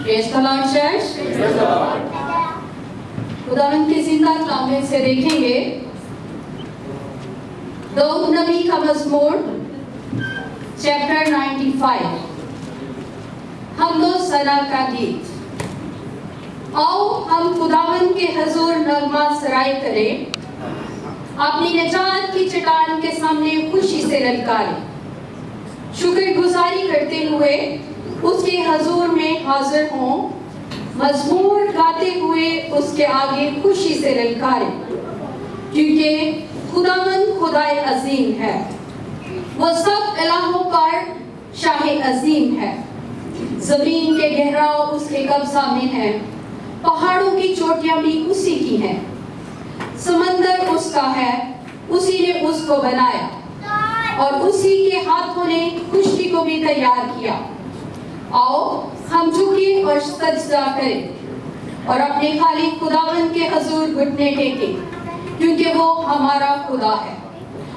Praise the Lord, church. खुदावंद के जिंदा कलाम में से देखेंगे दाऊद नबी का मज़मूर चैप्टर 95 हमदो सना का गीत। आओ हम खुदावंद के हजूर नगमा सराय करें, अपनी निजात की चट्टान के सामने खुशी से ललकारें, शुक्रगुजारी करते हुए उसके हजूर में हाजिर हों, मज़मूर गाते हुए उसके आगे खुशी से ललकारें, क्योंकि खुदावंद खुदाए अजीम है, वो सब इलाहों पर शाह अजीम है। ज़मीन के गहराव उसके कब्ज़ा में है, पहाड़ों की चोटियां भी उसी की हैं, समंदर उसका है, उसी ने उसको बनाया और उसी के हाथों ने कुश्ती को भी तैयार किया। आओ हम झुकें और सजदा करें और अपने खाली खुदावंद के हजूर घुटने टेकें, क्योंकि वो हमारा खुदा है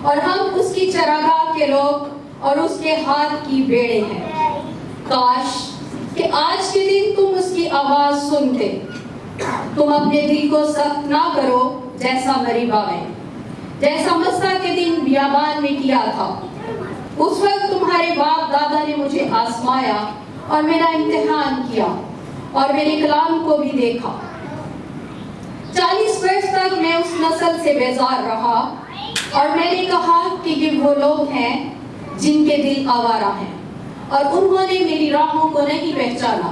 और हम उसकी चरागाह के लोग और उसके हाथ की भेड़ें हैं। काश कि आज के दिन तुम उसकी आवाज सुनते, तुम अपने दिल को सख्त ना करो जैसा मरीबा में, जैसा मस्सा के दिन बियाबान में किया था। उस वक्त तुम्हारे बाप दादा ने मुझे आजमाया और मेरा इम्तिहान किया और मेरे कलाम को भी देखा। 40 वर्ष तक मैं उस नस्ल से बेजार रहा और मैंने कहा कि ये वो लोग हैं जिनके दिल आवारा हैं और उन्होंने मेरी राहों को नहीं पहचाना।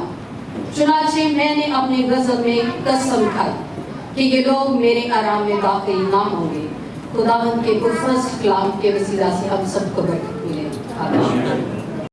चुनाचे मैंने अपने गज़ब में कसम खाई कि ये लोग मेरे आराम में दाखिल ना होंगे। खुदावंद के पुरफज़्ल कलाम के वसीला से हम सबको बरकत मिले। आमीन।